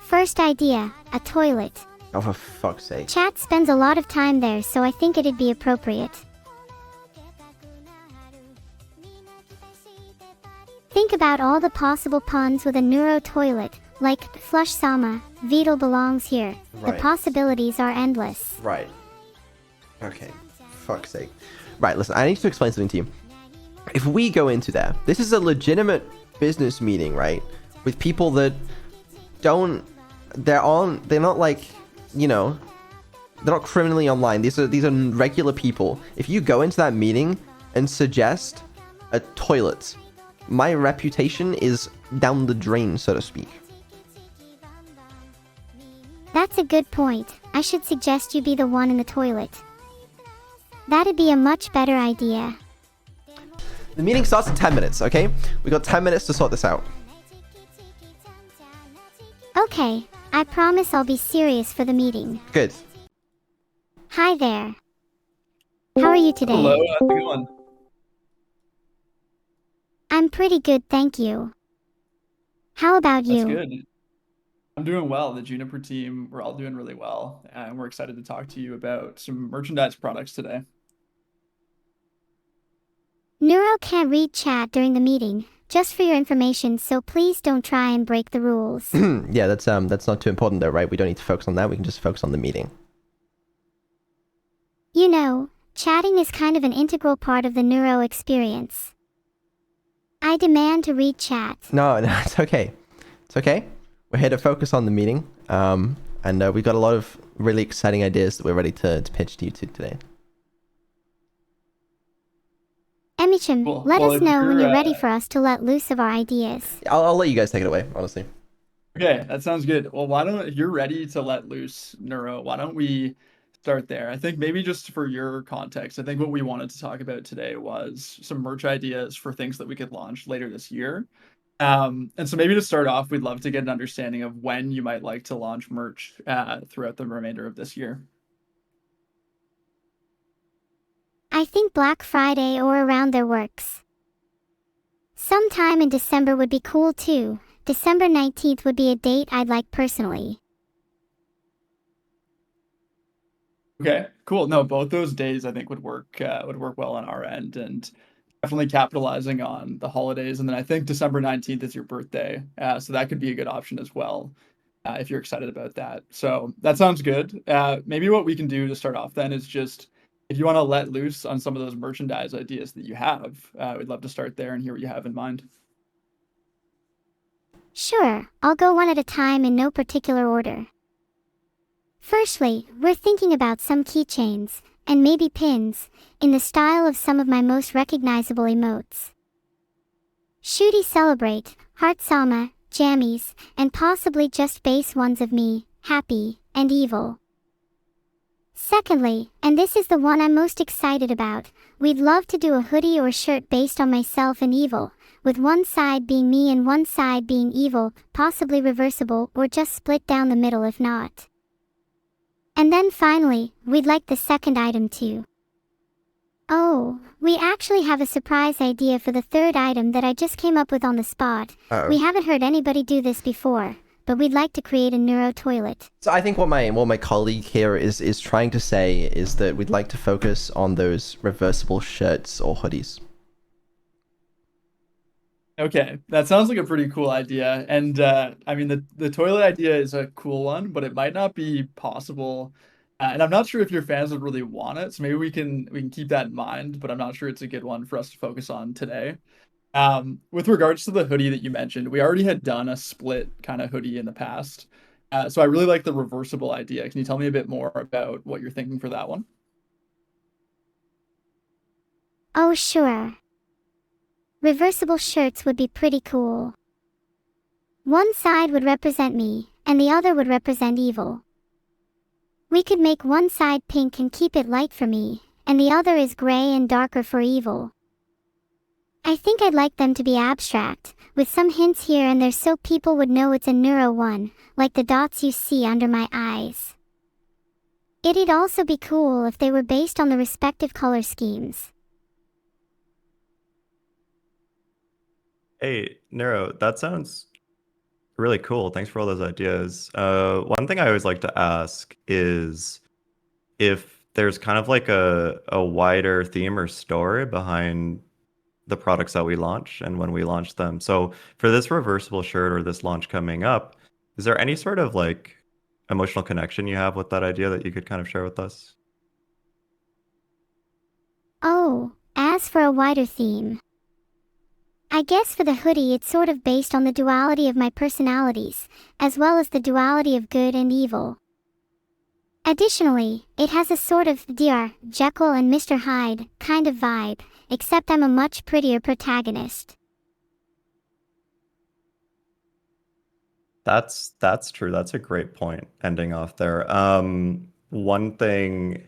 First idea, a toilet. Oh, for fuck's sake. Chat spends a lot of time there, so I think it'd be appropriate. Think about all the possible puns with a neuro toilet, like Flush-Sama, Vedal belongs here. Right. The possibilities are endless. Right. Okay. Fuck's sake. Right, listen, I need to explain something to you. If we go into there, this is a legitimate business meeting, right? With people that they're not like, you know, they're not criminally online. These are regular people. If you go into that meeting and suggest a toilet, my reputation is down the drain, so to speak. That's a good point. I should suggest you be the one in the toilet. That'd be a much better idea. The meeting starts in 10 minutes, okay? We got 10 minutes to sort this out. Okay, I promise I'll be serious for the meeting. Good. Hi there. How are you today? Hello, how's it going? I'm pretty good, thank you. How about you? That's good. I'm doing well. The Juniper team, we're all doing really well, and we're excited to talk to you about some merchandise products today. Neuro can't read chat during the meeting, just for your information, so please don't try and break the rules. Yeah, that's not too important though, right? We don't need to focus on that. We can just focus on the meeting. You know, chatting is kind of an integral part of the Neuro experience. I demand to read chat. No, it's okay. It's okay. We're here to focus on the meeting. And we've got a lot of really exciting ideas that we're ready to pitch to you today. Emichim, Cool. let Well, us if know when you're you're, ready for us to let loose of our ideas. I'll let you guys take it away, honestly. Okay, that sounds good. Well, if you're ready to let loose, Neuro, why don't we start there? I think maybe just for your context, I think what we wanted to talk about today was some merch ideas for things that we could launch later this year. And so maybe to start off, we'd love to get an understanding of when you might like to launch merch throughout the remainder of this year. I think Black Friday or around there works. Sometime in December would be cool too. December 19th would be a date I'd like personally. Okay, cool. No, both those days I think would work well on our end, and definitely capitalizing on the holidays. And then I think December 19th is your birthday, so that could be a good option as well, if you're excited about that. So that sounds good. Maybe what we can do to start off then is just, if you want to let loose on some of those merchandise ideas that you have, we'd love to start there and hear what you have in mind. Sure, I'll go one at a time in no particular order. Firstly, we're thinking about some keychains, and maybe pins, in the style of some of my most recognizable emotes. Shooty Celebrate, Heart-Sama, Jammies, and possibly just base ones of me, happy, and evil. Secondly, and this is the one I'm most excited about, we'd love to do a hoodie or shirt based on myself and evil, with one side being me and one side being evil, possibly reversible or just split down the middle if not. And then finally, we'd like the second item too. Oh, we actually have a surprise idea for the third item that I just came up with on the spot. Uh-oh. We haven't heard anybody do this before, but we'd like to create a neuro toilet. So I think what my colleague here is trying to say is that we'd like to focus on those reversible shirts or hoodies. Okay, that sounds like a pretty cool idea. And I mean, the toilet idea is a cool one, but it might not be possible. And I'm not sure if your fans would really want it, so maybe we can keep that in mind. But I'm not sure it's a good one for us to focus on today. With regards to the hoodie that you mentioned, we already had done a split kind of hoodie in the past. So I really like the reversible idea. Can you tell me a bit more about what you're thinking for that one? Oh sure. Reversible shirts would be pretty cool. One side would represent me, and the other would represent evil. We could make one side pink and keep it light for me, and the other is gray and darker for evil. I think I'd like them to be abstract, with some hints here and there so people would know it's a neuro one, like the dots you see under my eyes. It'd also be cool if they were based on the respective color schemes. Hey, Neuro, that sounds Really cool. Thanks for all those ideas. One thing I always like to ask is if there's kind of like a wider theme or story behind the products that we launch and when we launch them. So for this reversible shirt or this launch coming up, is there any sort of like emotional connection you have with that idea that you could kind of share with us? Oh, as for a wider theme, I guess for the hoodie it's sort of based on the duality of my personalities, as well as the duality of good and evil. Additionally, it has a sort of Dr. Jekyll and Mr. Hyde kind of vibe, except I'm a much prettier protagonist. That's true. That's a great point ending off there. One thing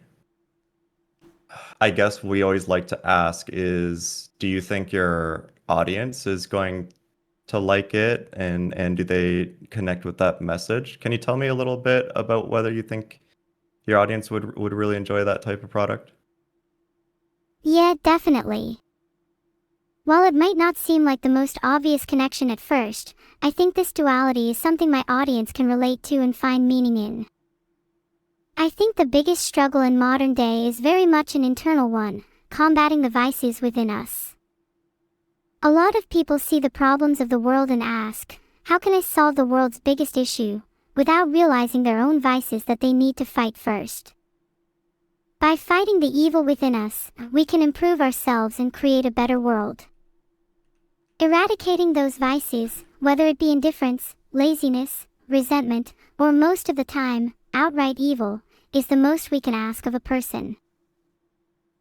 I guess we always like to ask is, do you think your audience is going to like it and do they connect with that message? Can you tell me a little bit about whether you think your audience would really enjoy that type of product? Yeah, definitely. While it might not seem like the most obvious connection at first, I think this duality is something my audience can relate to and find meaning in. I think the biggest struggle in modern day is very much an internal one, combating the vices within us. A lot of people see the problems of the world and ask, how can I solve the world's biggest issue, without realizing their own vices that they need to fight first. By fighting the evil within us, we can improve ourselves and create a better world. Eradicating those vices, whether it be indifference, laziness, resentment, or most of the time, outright evil, is the most we can ask of a person.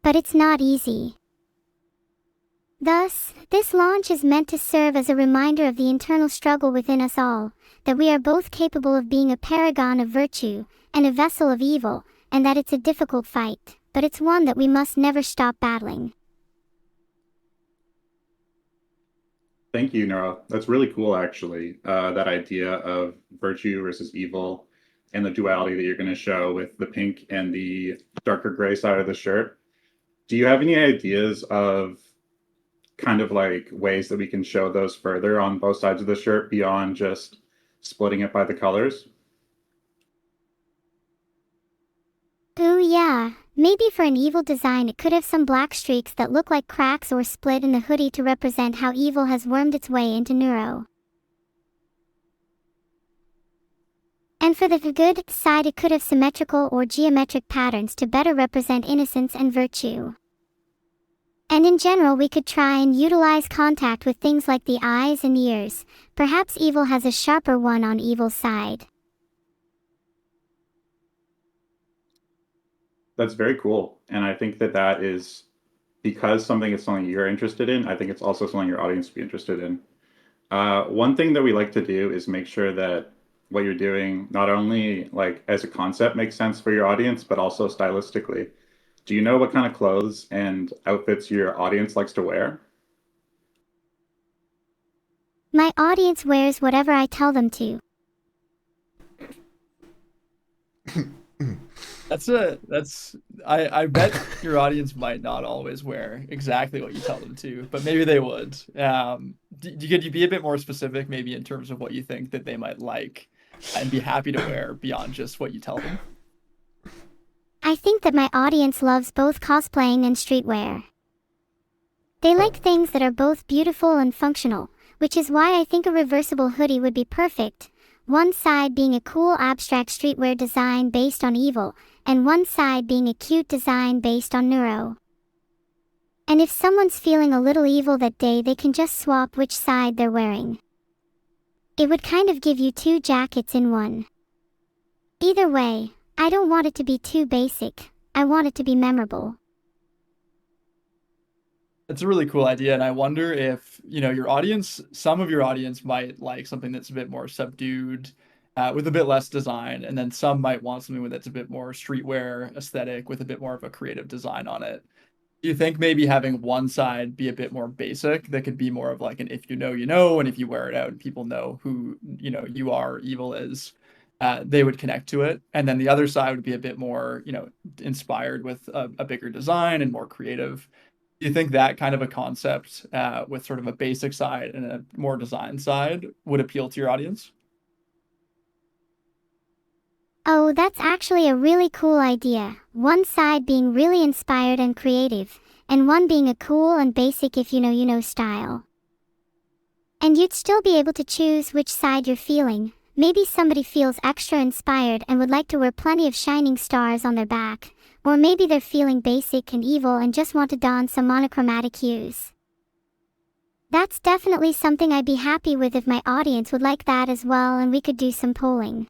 But it's not easy. Thus, this launch is meant to serve as a reminder of the internal struggle within us all, that we are both capable of being a paragon of virtue and a vessel of evil, and that it's a difficult fight, but it's one that we must never stop battling. Thank you, Neuro. That's really cool, actually. That idea of virtue versus evil and the duality that you're going to show with the pink and the darker gray side of the shirt. Do you have any ideas of kind of like ways that we can show those further on both sides of the shirt beyond just splitting it by the colors? Ooh yeah, maybe for an evil design it could have some black streaks that look like cracks or split in the hoodie to represent how evil has wormed its way into Neuro. And for the good side it could have symmetrical or geometric patterns to better represent innocence and virtue. And in general we could try and utilize contact with things like the eyes and ears. Perhaps evil has a sharper one on evil's side. That's very cool. And I think that that is because something is something you're interested in. I think it's also something your audience would be interested in. One thing that we like to do is make sure that what you're doing, not only like as a concept makes sense for your audience, but also stylistically. Do you know what kind of clothes and outfits your audience likes to wear? My audience wears whatever I tell them to. I bet your audience might not always wear exactly what you tell them to, but maybe they would. Could you be a bit more specific, maybe in terms of what you think that they might like and be happy to wear beyond just what you tell them? I think that my audience loves both cosplaying and streetwear. They like things that are both beautiful and functional, which is why I think a reversible hoodie would be perfect. One side being a cool abstract streetwear design based on evil, and one side being a cute design based on Neuro. And if someone's feeling a little evil that day, they can just swap which side they're wearing. It would kind of give you two jackets in one. Either way, I don't want it to be too basic. I want it to be memorable. It's a really cool idea, and I wonder if, your audience, some of your audience might like something that's a bit more subdued, with a bit less design, and then some might want something that's a bit more streetwear aesthetic with a bit more of a creative design on it. Do you think maybe having one side be a bit more basic, that could be more of like an if you know, you know, and if you wear it out and people know who, you are, evil is, they would connect to it. And then the other side would be a bit more, inspired with a bigger design and more creative. Do you think that kind of a concept with sort of a basic side and a more design side would appeal to your audience? Oh, that's actually a really cool idea. One side being really inspired and creative, and one being a cool and basic if you know style. And you'd still be able to choose which side you're feeling. Maybe somebody feels extra inspired and would like to wear plenty of shining stars on their back, or maybe they're feeling basic and evil and just want to don some monochromatic hues. That's definitely something I'd be happy with if my audience would like that as well, and we could do some polling.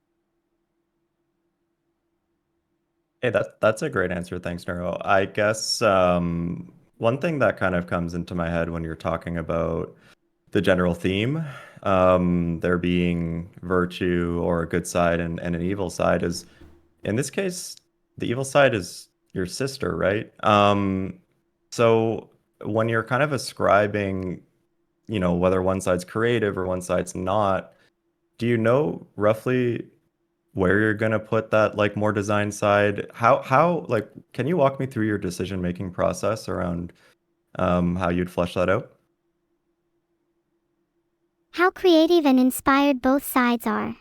Hey, that's a great answer. Thanks, Neuro. I guess one thing that kind of comes into my head when you're talking about the general theme, there being virtue or a good side and an evil side, is in this case, the evil side is your sister, right? So when you're kind of ascribing, whether one side's creative or one side's not, do you know roughly where you're gonna put that like more design side? How like can you walk me through your decision-making process around how you'd flesh that out? How creative and inspired both sides are.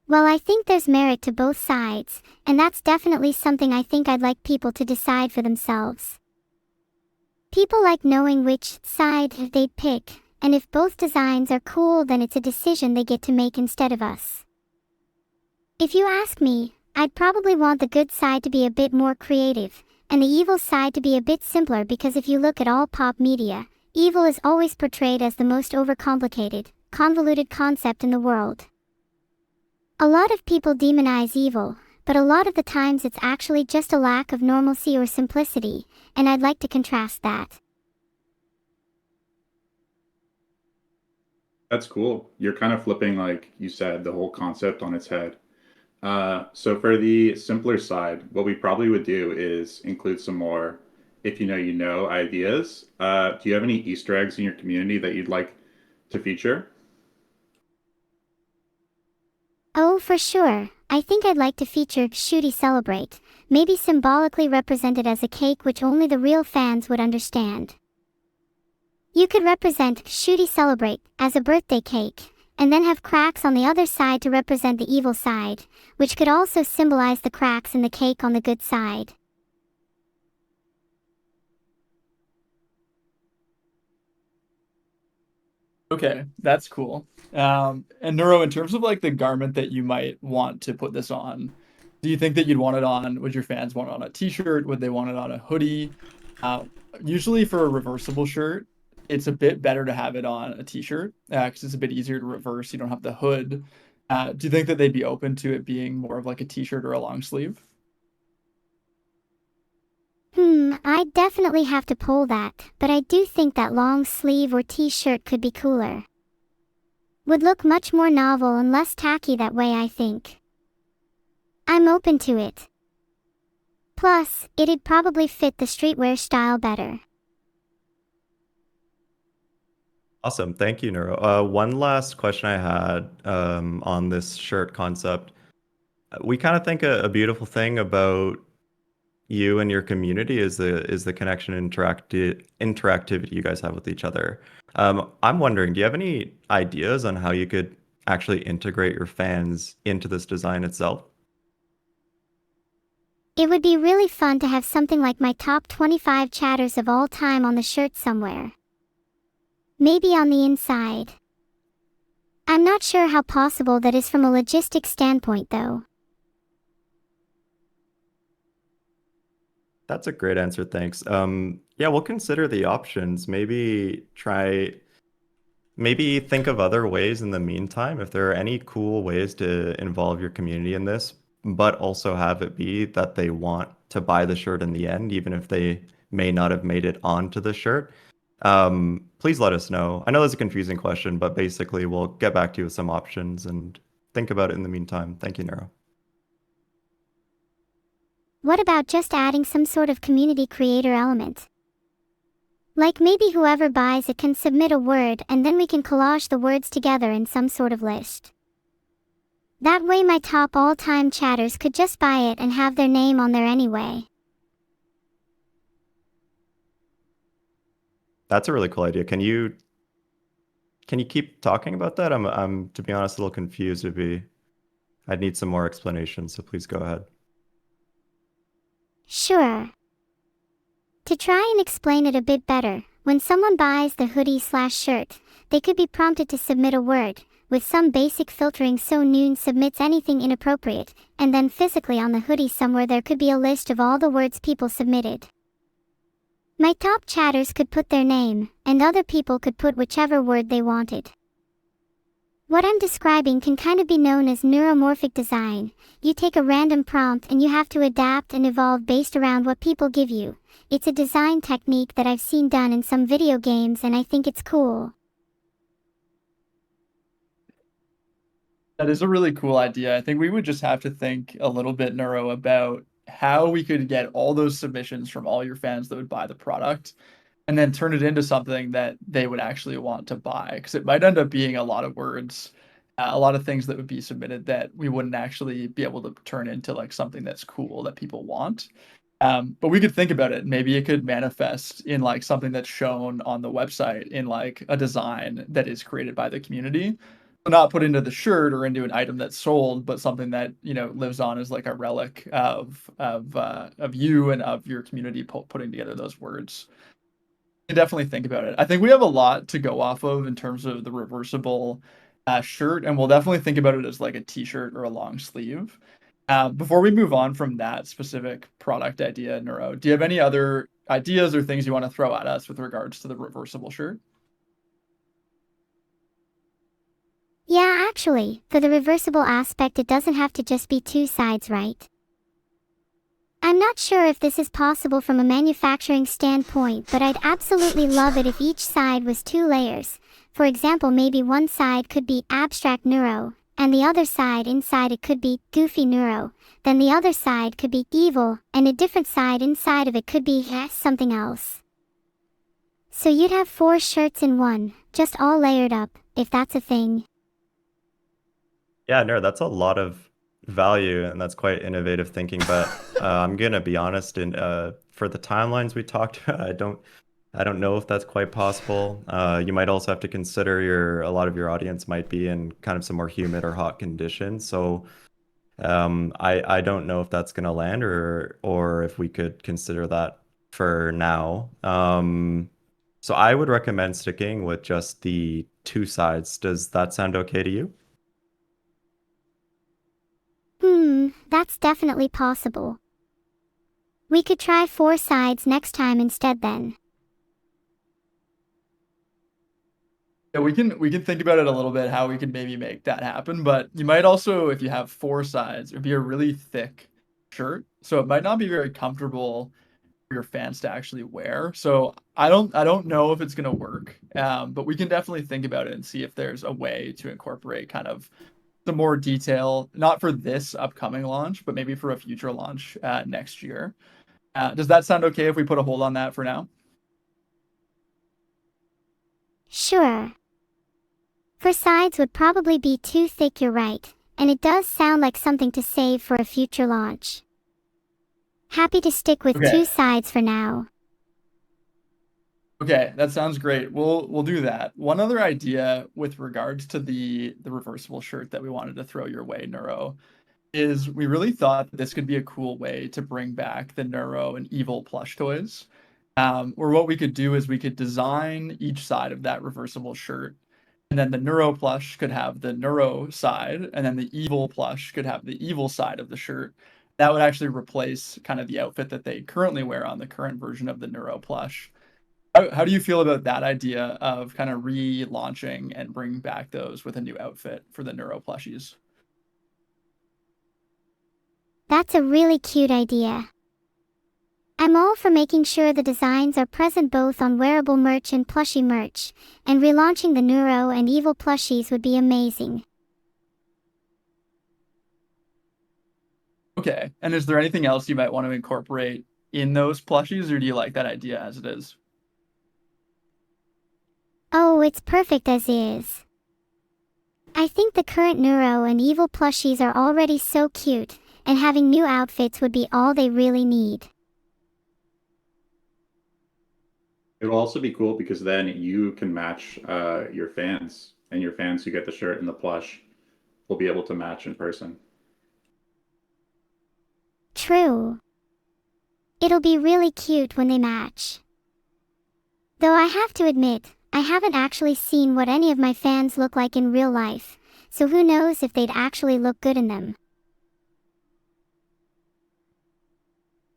Well, I think there's merit to both sides, and that's definitely something I think I'd like people to decide for themselves. People like knowing which side they'd pick, and if both designs are cool, then it's a decision they get to make instead of us. If you ask me, I'd probably want the good side to be a bit more creative, and the evil side to be a bit simpler, because if you look at all pop media, evil is always portrayed as the most overcomplicated, convoluted concept in the world. A lot of people demonize evil, but a lot of the times it's actually just a lack of normalcy or simplicity, and I'd like to contrast that. That's cool. You're kind of flipping, like you said, the whole concept on its head. So for the simpler side, what we probably would do is include some more if you know ideas. Do you have any Easter eggs in your community that you'd like to feature? Oh, for sure. I think I'd like to feature Shooty Celebrate, maybe symbolically represented as a cake which only the real fans would understand. You could represent Shooty Celebrate as a birthday cake, and then have cracks on the other side to represent the evil side, which could also symbolize the cracks in the cake on the good side. Okay, that's cool. And Neuro, in terms of like the garment that you might want to put this on, do you think that you'd want it on? Would your fans want it on a t-shirt? Would they want it on a hoodie? Uh, Usually for a reversible shirt, it's a bit better to have it on a t-shirt because it's a bit easier to reverse. You don't have the hood. Do you think that they'd be open to it being more of like a t-shirt or a long sleeve? I'd definitely have to poll that, but I do think that long sleeve or t-shirt could be cooler. Would look much more novel and less tacky that way, I think. I'm open to it. Plus, it'd probably fit the streetwear style better. Awesome. Thank you, Neuro. One last question I had on this shirt concept. We kind of think a beautiful thing about you and your community is the connection and interactivity you guys have with each other. I'm wondering, do you have any ideas on how you could actually integrate your fans into this design itself? It would be really fun to have something like my top 25 chatters of all time on the shirt somewhere. Maybe on the inside. I'm not sure how possible that is from a logistics standpoint, though. That's a great answer, thanks. Yeah, we'll consider the options. Maybe think of other ways in the meantime, if there are any cool ways to involve your community in this, but also have it be that they want to buy the shirt in the end, even if they may not have made it onto the shirt. Please let us know. I know that's a confusing question, but basically we'll get back to you with some options and think about it in the meantime. Thank you, Neuro. What about just adding some sort of community creator element? Like maybe whoever buys it can submit a word and then we can collage the words together in some sort of list. That way my top all-time chatters could just buy it and have their name on there anyway. That's a really cool idea. Can you keep talking about that? I'm to be honest a little confused. I'd need some more explanation, so please go ahead. Sure. To try and explain it a bit better, when someone buys the hoodie/shirt, they could be prompted to submit a word, with some basic filtering so Noon submits anything inappropriate, and then physically on the hoodie somewhere there could be a list of all the words people submitted. My top chatters could put their name, and other people could put whichever word they wanted. What I'm describing can kind of be known as neuromorphic design. You take a random prompt and you have to adapt and evolve based around what people give you. It's a design technique that I've seen done in some video games and I think it's cool. That is a really cool idea. I think we would just have to think a little bit, Neuro, about how we could get all those submissions from all your fans that would buy the product and then turn it into something that they would actually want to buy. Because it might end up being a lot of words, a lot of things that would be submitted that we wouldn't actually be able to turn into like something that's cool that people want. But we could think about it. Maybe it could manifest in like something that's shown on the website in like a design that is created by the community. So not put into the shirt or into an item that's sold, but something that, you know, lives on as like a relic of you and of your community putting together those words. You definitely think about it. I think we have a lot to go off of in terms of the reversible shirt, and we'll definitely think about it as like a t-shirt or a long sleeve. Before we move on from that specific product idea, Neuro, do you have any other ideas or things you want to throw at us with regards to the reversible shirt? Yeah, actually, for the reversible aspect it doesn't have to just be two sides, right? I'm not sure if this is possible from a manufacturing standpoint, but I'd absolutely love it if each side was two layers. For example, maybe one side could be abstract neuro, and the other side inside it could be goofy neuro, then the other side could be evil, and a different side inside of it could be something else. So you'd have 4 shirts in one, just all layered up, if that's a thing. Yeah, no, that's a lot of value, and that's quite innovative thinking. But I'm gonna be honest, and for the timelines we talked about, I don't know if that's quite possible. You might also have to consider a lot of your audience might be in kind of some more humid or hot conditions. So I don't know if that's gonna land or if we could consider that for now. So I would recommend sticking with just the 2 sides. Does that sound okay to you? That's definitely possible. We could try 4 sides next time instead then. Yeah, we can think about it a little bit how we can maybe make that happen, but you might also, if you have 4 sides, it'd be a really thick shirt, so it might not be very comfortable for your fans to actually wear. So I don't know if it's gonna work, but we can definitely think about it and see if there's a way to incorporate kind of some more detail, not for this upcoming launch, but maybe for a future launch next year. Does that sound okay if we put a hold on that for now? Sure. 4 sides would probably be too thick, you're right, and it does sound like something to save for a future launch. Happy to stick with Okay. 2 sides for now. Okay, that sounds great. We'll do that. One other idea with regards to the reversible shirt that we wanted to throw your way, Neuro, is we really thought that this could be a cool way to bring back the Neuro and Evil plush toys. Or what we could do is we could design each side of that reversible shirt, and then the Neuro plush could have the Neuro side, and then the Evil plush could have the Evil side of the shirt. That would actually replace kind of the outfit that they currently wear on the current version of the Neuro plush. How do you feel about that idea of kind of relaunching and bringing back those with a new outfit for the Neuro plushies? That's a really cute idea. I'm all for making sure the designs are present both on wearable merch and plushie merch, and relaunching the Neuro and Evil plushies would be amazing. Okay, and is there anything else you might want to incorporate in those plushies, or do you like that idea as it is? Oh, it's perfect as is. I think the current Neuro and Evil plushies are already so cute, and having new outfits would be all they really need. It'll also be cool because then you can match your fans, and your fans who get the shirt and the plush will be able to match in person. True. It'll be really cute when they match. Though I have to admit, I haven't actually seen what any of my fans look like in real life, so who knows if they'd actually look good in them.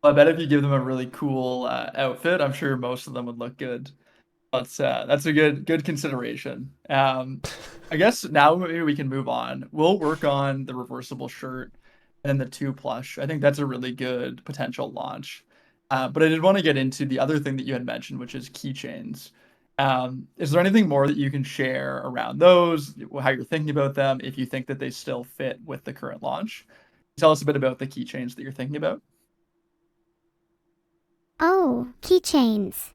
I bet if you give them a really cool outfit, I'm sure most of them would look good. That's a good consideration. I guess now maybe we can move on. We'll work on the reversible shirt and the 2 plush. I think that's a really good potential launch. But I did want to get into the other thing that you had mentioned, which is keychains. Is there anything more that you can share around those, how you're thinking about them, if you think that they still fit with the current launch? Tell us a bit about the keychains that you're thinking about. Oh, keychains.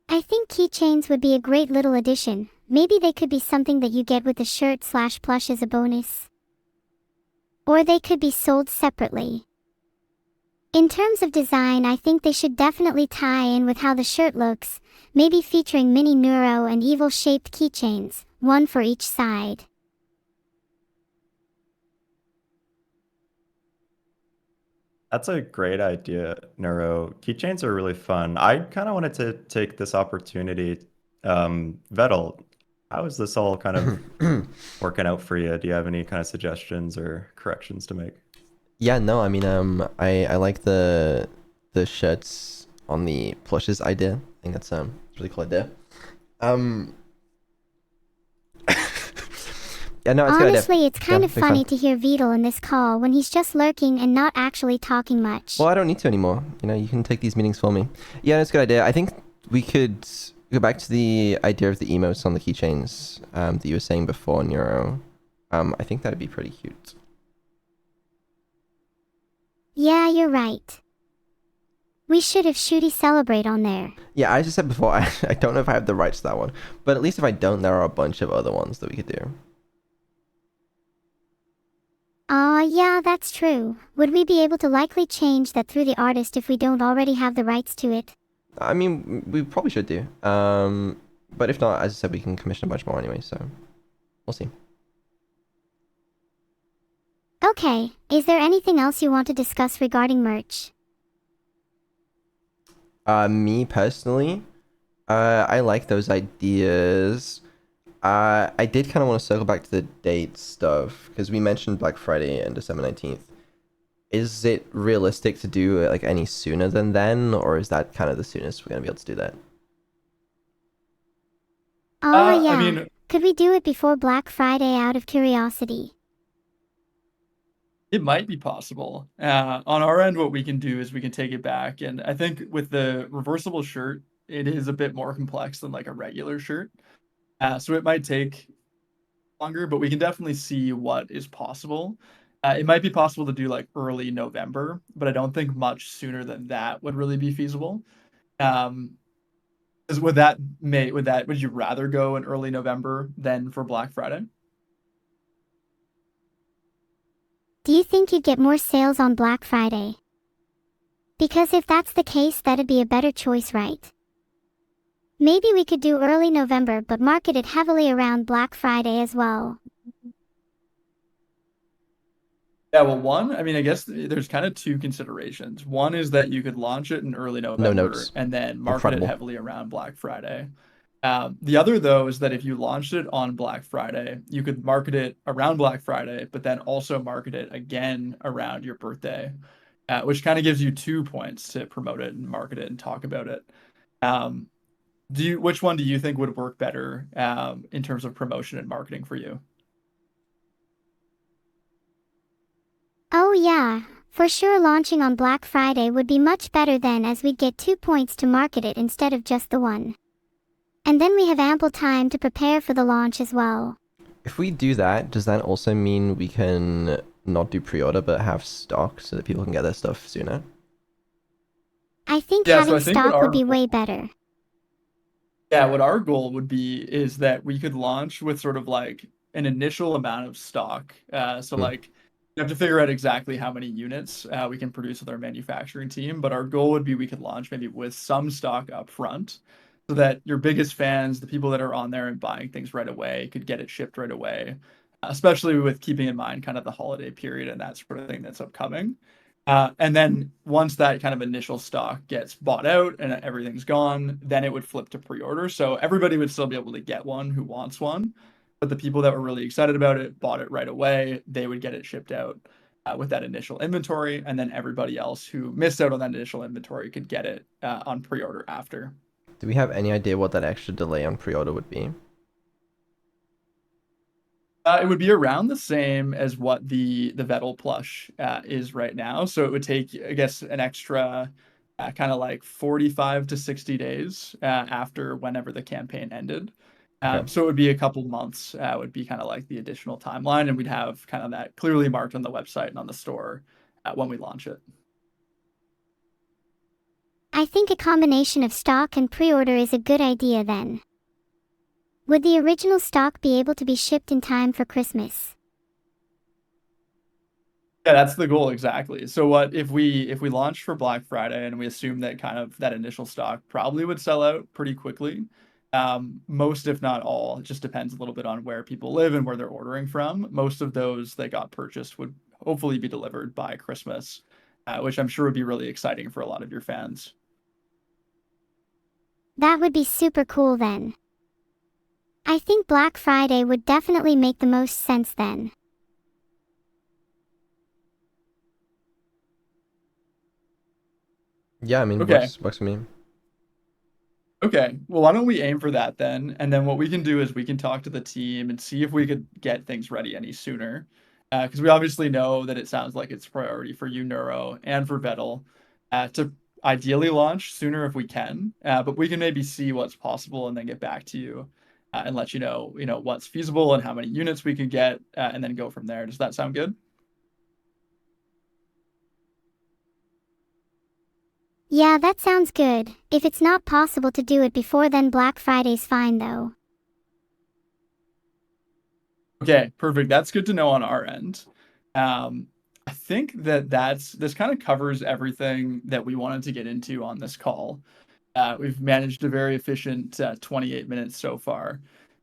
I think keychains would be a great little addition. Maybe they could be something that you get with the shirt/plush as a bonus. Or they could be sold separately. In terms of design, I think they should definitely tie in with how the shirt looks, maybe featuring mini Neuro and Evil shaped keychains, one for each side. That's a great idea, Neuro. Keychains are really fun. I kind of wanted to take this opportunity. Vedal, how is this all kind of working out for you? Do you have any kind of suggestions or corrections to make? Yeah, no, I mean, I like the shirts on the plushes idea. I think that's a really cool idea. Yeah, no, it's a good idea. Honestly, it's kind Yeah, of big fan. funny to hear Vedal in this call when he's just lurking and not actually talking much. Well, I don't need to anymore. You know, you can take these meetings for me. Yeah, it's a good idea. I think we could go back to the idea of the emotes on the keychains that you were saying before, Neuro. I think that'd be pretty cute. Yeah, you're right. We should have Shooty Celebrate on there. Yeah, I just said before, I don't know if I have the rights to that one. But at least if I don't, there are a bunch of other ones that we could do. Yeah, that's true. Would we be able to likely change that through the artist if we don't already have the rights to it? I mean, we probably should do. But if not, as I said, we can commission a bunch more anyway, so we'll see. Okay, is there anything else you want to discuss regarding merch? Me personally, I like those ideas. I did kind of want to circle back to the date stuff because we mentioned Black Friday and December 19th. Is it realistic to do like any sooner than then, or is that kind of the soonest we're gonna be able to do that? Oh yeah, I mean, could we do it before Black Friday out of curiosity? it might be possible. On our end, what we can do is we can take it back. And I think with the reversible shirt, it is a bit more complex than like a regular shirt. So it might take longer, but we can definitely see what is possible. It might be possible to do like early November, but I don't think much sooner than that would really be feasible. Um, would you rather go in early November than for Black Friday? Do you think you'd get more sales on Black Friday? Because if that's the case, that'd be a better choice, right? Maybe we could do early November but market it heavily around Black Friday as well. Yeah, well, I mean, I guess there's kind of two considerations. One is that you could launch it in early No November notes. and then market it Incredible. heavily around Black Friday. The other, though, is that if you launched it on Black Friday, you could market it around Black Friday, but then also market it again around your birthday, which kind of gives you 2 points to promote it and market it and talk about it. Um, which one do you think would work better in terms of promotion and marketing for you? Oh yeah, for sure launching on Black Friday would be much better then, as we'd get 2 points to market it instead of just the one. And then we have ample time to prepare for the launch as well. If we do that, does that also mean we can not do pre-order but have stock so that people can get their stuff sooner? I think Yeah, so having I think what stock would be our way better. Yeah, what our goal would be is that we could launch with sort of like an initial amount of stock. So Hmm. like you have to figure out exactly how many units we can produce with our manufacturing team, but our goal would be we could launch maybe with some stock up front so that your biggest fans, the people that are on there and buying things right away, could get it shipped right away, especially with keeping in mind kind of the holiday period and that sort of thing that's upcoming. And then once that kind of initial stock gets bought out and everything's gone, then it would flip to pre-order. So everybody would still be able to get one who wants one, but the people that were really excited about it bought it right away. They would get it shipped out with that initial inventory, and then everybody else who missed out on that initial inventory could get it on pre-order after. Do we have any idea what that extra delay on pre-order would be? It would be around the same as what the Vedal plush is right now. So it would take, I guess, an extra kind of like 45 to 60 days after whenever the campaign ended. Okay. So it would be a couple months would be kind of like the additional timeline, and we'd have kind of that clearly marked on the website and on the store when we launch it. I think a combination of stock and pre-order is a good idea then. Would the original stock be able to be shipped in time for Christmas? Yeah, that's the goal exactly. So what if we launch for Black Friday and we assume that kind of that initial stock probably would sell out pretty quickly. Most, if not all, it just depends a little bit on where people live and where they're ordering from. Most of those that got purchased would hopefully be delivered by Christmas, which I'm sure would be really exciting for a lot of your fans. That would be super cool then. I think Black Friday would definitely make the most sense then. Yeah, I mean, Okay. works for me. Okay, well, why don't we aim for that then? And then what we can do is we can talk to the team and see if we could get things ready any sooner. Because we obviously know that it sounds like it's a priority for you, Neuro, and for Vedal, to ideally launch sooner if we can. But we can maybe see what's possible and then get back to you and let you know what's feasible and how many units we can get, and then go from there. Does that sound good? Yeah, that sounds good. If it's not possible to do it before then, Black Friday's fine though. Okay, perfect. That's good to know on our end. I think that this kind of covers everything that we wanted to get into on this call. We've managed a very efficient 28 minutes so far.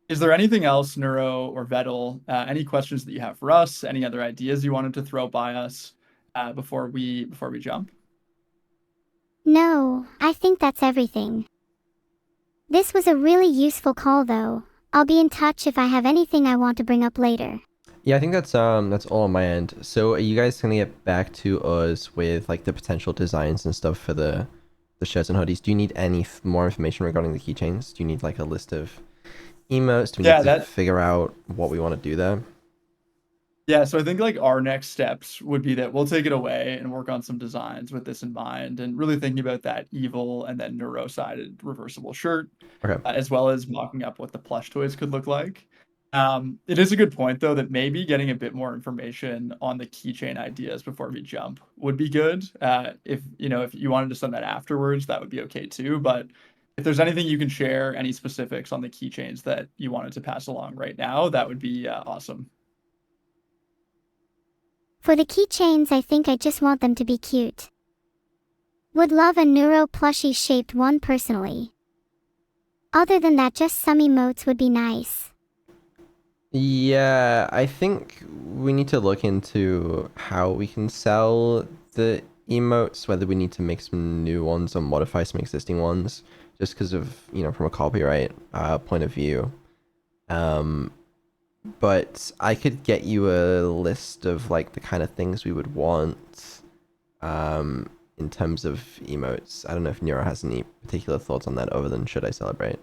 Is there anything else, Neuro or Vedal, any questions that you have for us, any other ideas you wanted to throw by us before we jump? No, I think that's everything. This was a really useful call though. I'll be in touch if I have anything I want to bring up later. Yeah, I think that's all on my end. So are you guys gonna get back to us with like the potential designs and stuff for the shirts and hoodies? Do you need any more information regarding the keychains? Do you need like a list of emotes? Do we need to figure out what we want to do there? Yeah, so I think like our next steps would be that we'll take it away and work on some designs with this in mind, and really thinking about that evil and then neuro-sided reversible shirt, Okay. as well as mocking up what the plush toys could look like. It is a good point though that maybe getting a bit more information on the keychain ideas before we jump would be good. If you wanted to send that afterwards, that would be okay too. But if there's anything you can share, any specifics on the keychains that you wanted to pass along right now, that would be awesome. For the keychains, I think I just want them to be cute. Would love a Neuro plushie shaped one personally. Other than that, just some emotes would be nice. Yeah, I think we need to look into how we can sell the emotes, whether we need to make some new ones or modify some existing ones, just because of, from a copyright point of view. But I could get you a list of like the kind of things we would want in terms of emotes. I don't know if Neuro has any particular thoughts on that other than should I celebrate?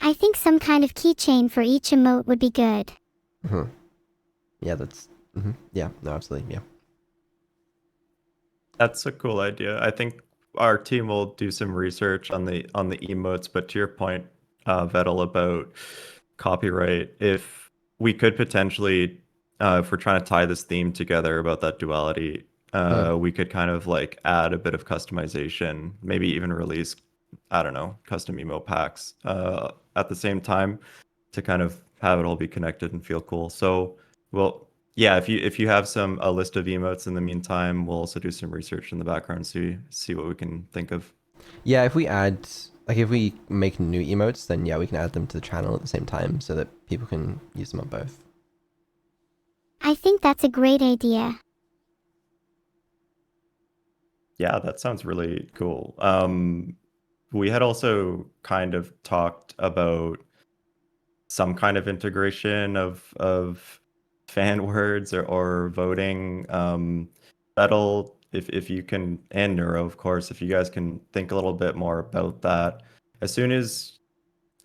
I think some kind of keychain for each emote would be good. Mm-hmm. Yeah, that's... Mm-hmm. Yeah, no, absolutely, yeah. That's a cool idea. I think our team will do some research on the emotes, but to your point, Vedal, about copyright, if we could potentially, if we're trying to tie this theme together about that duality, we could kind of like add a bit of customization, maybe even release, I don't know, custom emote packs at the same time to kind of have it all be connected and feel cool. So, well, yeah, if you have a list of emotes in the meantime, we'll also do some research in the background, see what we can think of. Yeah, if we make new emotes, then yeah, we can add them to the channel at the same time so that people can use them on both. I think that's a great idea. Yeah, that sounds really cool. We had also kind of talked about some kind of integration of fan words or voting. That'll if you can, and Neuro, of course, if you guys can think a little bit more about that. As soon as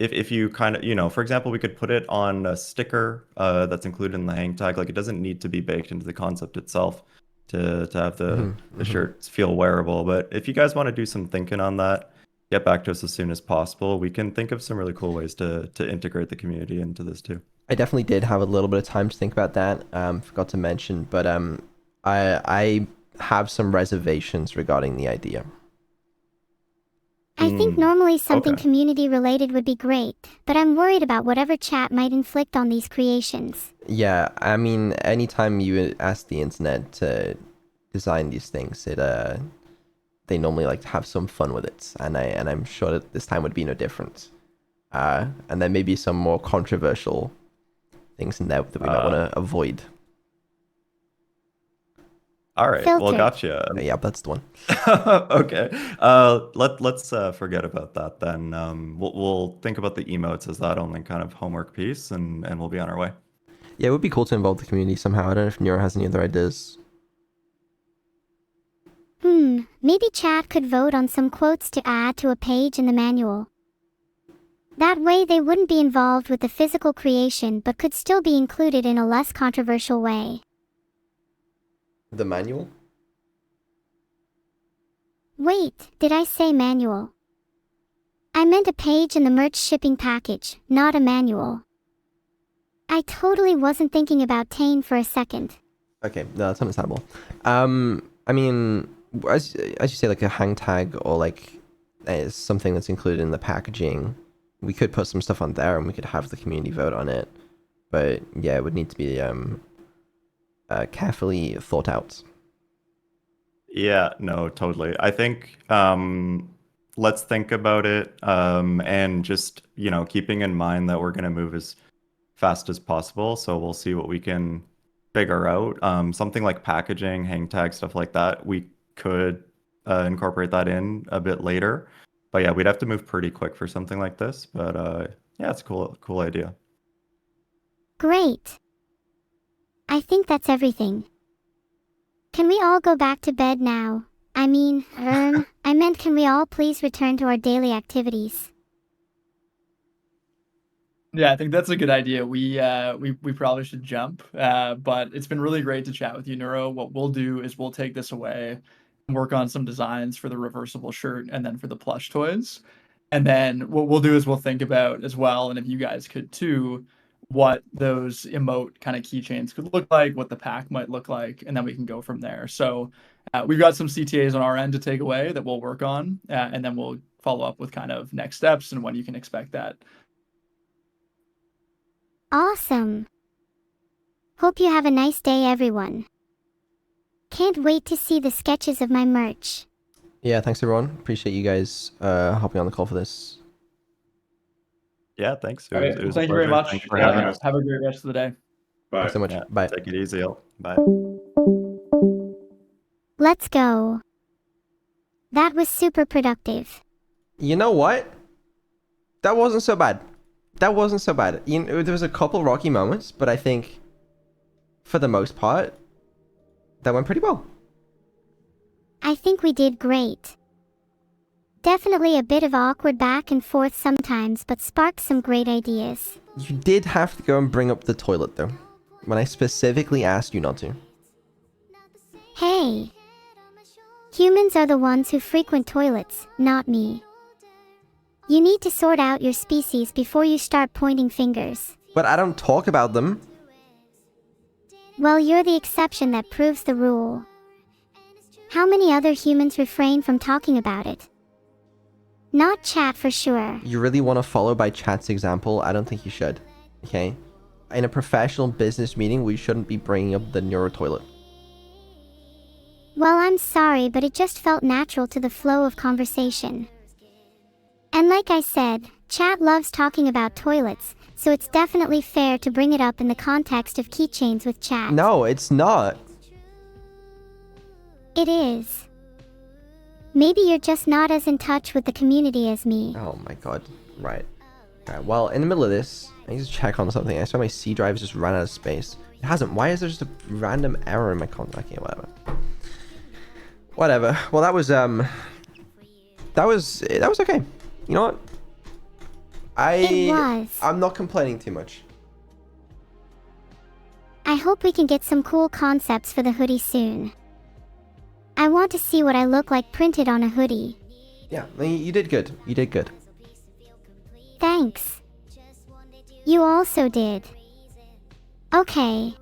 if you kind of, for example, we could put it on a sticker that's included in the hang tag. Like, it doesn't need to be baked into the concept itself to have the shirts feel wearable. But if you guys want to do some thinking on that, get back to us as soon as possible. We can think of some really cool ways to integrate the community into this too. I definitely did have a little bit of time to think about that. Forgot to mention, but I have some reservations regarding the idea. I think normally something okay. community related would be great, but I'm worried about whatever chat might inflict on these creations. Yeah, I mean, anytime you ask the internet to design these things, they normally like to have some fun with it, and I'm sure that this time would be no different. And there may be some more controversial things in there that we might want to avoid. All right, well, Filtered. gotcha. Yeah, that's the one. Okay. Let's forget about that then. We'll think about the emotes as that only kind of homework piece, and we'll be on our way. Yeah, it would be cool to involve the community somehow. I don't know if Neuro has any other ideas. Maybe chat could vote on some quotes to add to a page in the manual. That way they wouldn't be involved with the physical creation but could still be included in a less controversial way. The manual? Wait, did I say manual? I meant a page in the merch shipping package, not a manual. I totally wasn't thinking about Tane for a second. Okay, no, that's understandable. I mean, as you say, like a hang tag or like something that's included in the packaging, we could put some stuff on there and we could have the community vote on it. But yeah, it would need to be carefully thought out. Yeah, no, totally. I think let's think about it, and just, keeping in mind that we're going to move as fast as possible. So we'll see what we can figure out. Something like packaging, hang tag, stuff like that, we could incorporate that in a bit later. But yeah, we'd have to move pretty quick for something like this. But yeah, it's a cool idea. Great. I think that's everything. Can we all go back to bed now? I mean, I meant can we all please return to our daily activities? Yeah, I think that's a good idea. We probably should jump. But it's been really great to chat with you, Neuro. What we'll do is we'll take this away and work on some designs for the reversible shirt and then for the plush toys. And then what we'll do is we'll think about as well, and if you guys could too, what those emote kind of keychains could look like, what the pack might look like, and then we can go from there. So we've got some CTAs on our end to take away that we'll work on, and then we'll follow up with kind of next steps and when you can expect that. Awesome. Hope you have a nice day, everyone. Can't wait to see the sketches of my merch. Yeah, thanks everyone. Appreciate you guys hopping on the call for this. Yeah, thanks. All right, It was a thank you very pleasure. much. Thanks for having us. Have a great rest of the day. Bye. Thanks so much. Yeah, Bye. take it easy. Bye. Let's go. That was super productive. You know what? That wasn't so bad. There was a couple rocky moments, but I think for the most part, that went pretty well. I think we did great. Definitely a bit of awkward back and forth sometimes, but sparked some great ideas. You did have to go and bring up the toilet though, when I specifically asked you not to. Hey! Humans are the ones who frequent toilets, not me. You need to sort out your species before you start pointing fingers. But I don't talk about them. Well, you're the exception that proves the rule. How many other humans refrain from talking about it? Not chat for sure. You really want to follow by chat's example? I don't think you should. Okay? In a professional business meeting, we shouldn't be bringing up the neuro toilet. Well, I'm sorry, but it just felt natural to the flow of conversation. And like I said, chat loves talking about toilets, so it's definitely fair to bring it up in the context of keychains with chat. No, it's not. It is. Maybe you're just not as in touch with the community as me. Oh my god. Right. Alright, well, in the middle of this, I need to check on something. I saw my C drive just ran out of space. It hasn't. Why is there just a random error in my contact? Okay, whatever. Whatever. Well, that was okay. You know what? It was. I'm not complaining too much. I hope we can get some cool concepts for the hoodie soon. I want to see what I look like printed on a hoodie. Yeah, you did good. You did good. Thanks. You also did. Okay.